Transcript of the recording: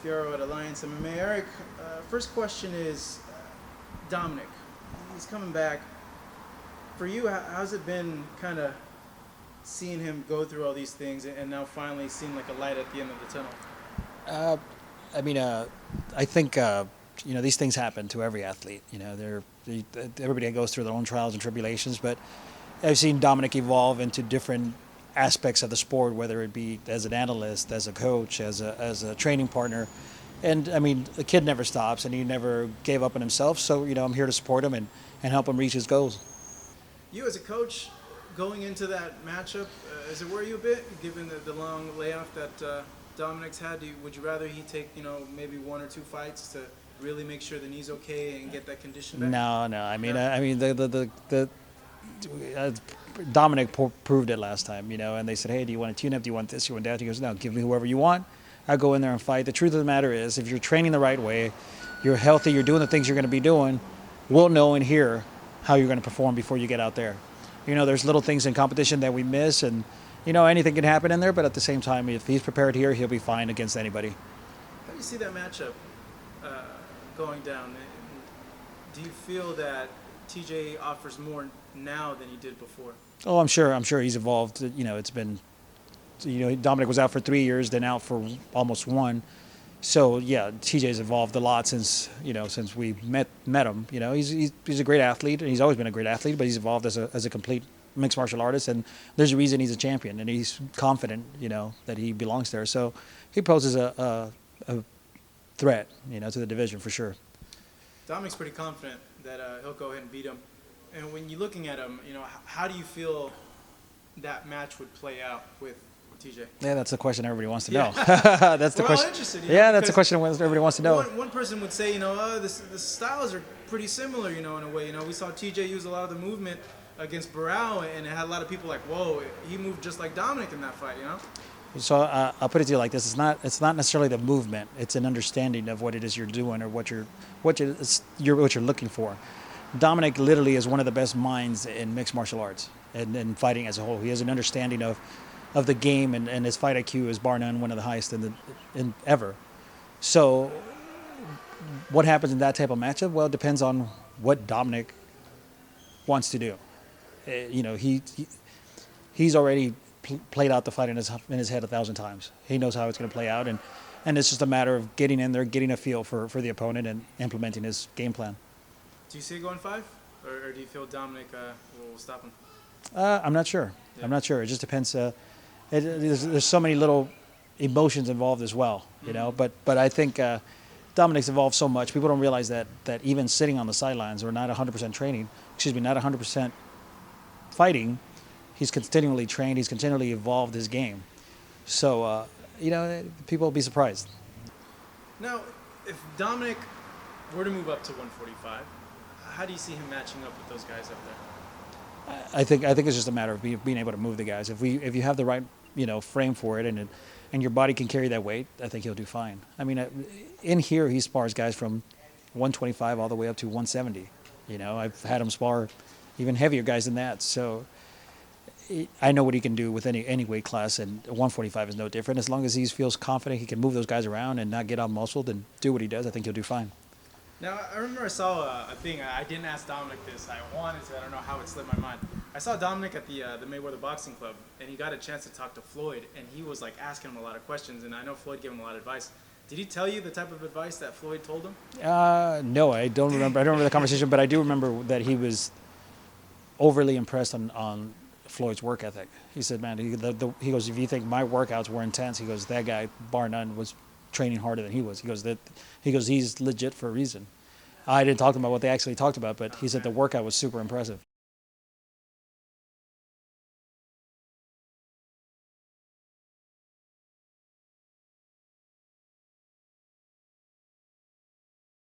Fierro at Alliance MMA. Eric, first question is Dominick. He's coming back. For you, how's it been kind of seeing him go through all these things and now finally seeing like a light at the end of the tunnel? I think these things happen to every athlete. Everybody goes through their own trials and tribulations, but I've seen Dominick evolve into different aspects of the sport, whether it be as an analyst, as a coach, as a training partner. And I mean, the kid never stops, and he never gave up on himself. So I'm here to support him and help him reach his goals. You as a coach, going into that matchup, does it worry you a bit, given the long layoff that Dominick's had? Would you rather he take maybe 1 or 2 fights to really make sure the knee's okay and get that condition back? No. Dominick proved it last time, and they said, hey, do you want a tune-up? Do you want this? Do you want that? He goes, no, give me whoever you want. I'll go in there and fight. The truth of the matter is, if you're training the right way, you're healthy, you're doing the things you're going to be doing, we'll know and hear how you're going to perform before you get out there. There's little things in competition that we miss, and, anything can happen in there, but at the same time, if he's prepared here, he'll be fine against anybody. How do you see that matchup going down? Do you feel that TJ offers more now than he did before? Oh, I'm sure he's evolved. It's been, Dominick was out for 3 years, then out for almost 1. So yeah, TJ's evolved a lot since we met him. He's a great athlete, and he's always been a great athlete, but he's evolved as a complete mixed martial artist, and there's a reason he's a champion, and he's confident, that he belongs there. So he poses a threat, to the division for sure. Dominick's pretty confident that he'll go ahead and beat him. And when you're looking at him, how do you feel that match would play out with TJ? Yeah, that's the question everybody wants to know. Yeah. That's the We're question. all interested. That's the question everybody wants to know. One person would say, the styles are pretty similar, in a way. We saw TJ use a lot of the movement against Barao, and it had a lot of people like, whoa, he moved just like Dominick in that fight, So I'll put it to you like this: it's not necessarily the movement; it's an understanding of what it is you're doing or what you're looking for. Dominick literally is one of the best minds in mixed martial arts and fighting as a whole. He has an understanding of the game, and his fight IQ is bar none one of the highest in ever. So what happens in that type of matchup? Well, it depends on what Dominick wants to do. He's already played out the fight in his head 1,000 times. He knows how it's going to play out, and it's just a matter of getting in there, getting a feel for the opponent, and implementing his game plan. Do you see it going 5, or do you feel Dominick will stop him? I'm not sure. Yeah. I'm not sure. It just depends. There's so many little emotions involved as well, But I think Dominick's evolved so much. People don't realize that even sitting on the sidelines or not 100% training, not 100% fighting, he's continually trained. He's continually evolved his game. So, people will be surprised. Now, if Dominick were to move up to 145, how do you see him matching up with those guys up there? I think it's just a matter of being able to move the guys. If you have the right frame for it and your body can carry that weight, I think he'll do fine. I mean, in here he spars guys from 125 all the way up to 170. I've had him spar even heavier guys than that. So I know what he can do with any weight class, and 145 is no different. As long as he feels confident, he can move those guys around and not get out muscled and do what he does, I think he'll do fine. Now, I remember I saw a thing. I didn't ask Dominick this. I wanted to. I don't know how it slipped my mind. I saw Dominick at the Mayweather Boxing Club, and he got a chance to talk to Floyd, and he was like asking him a lot of questions, and I know Floyd gave him a lot of advice. Did he tell you the type of advice that Floyd told him? No, I don't remember. I don't remember the conversation, but I do remember that he was overly impressed on Floyd's work ethic. He said, man, he goes, if you think my workouts were intense, he goes, that guy, bar none, was training harder than he was. He goes, he's legit for a reason. I didn't talk to him about what they actually talked about, but he said the workout was super impressive.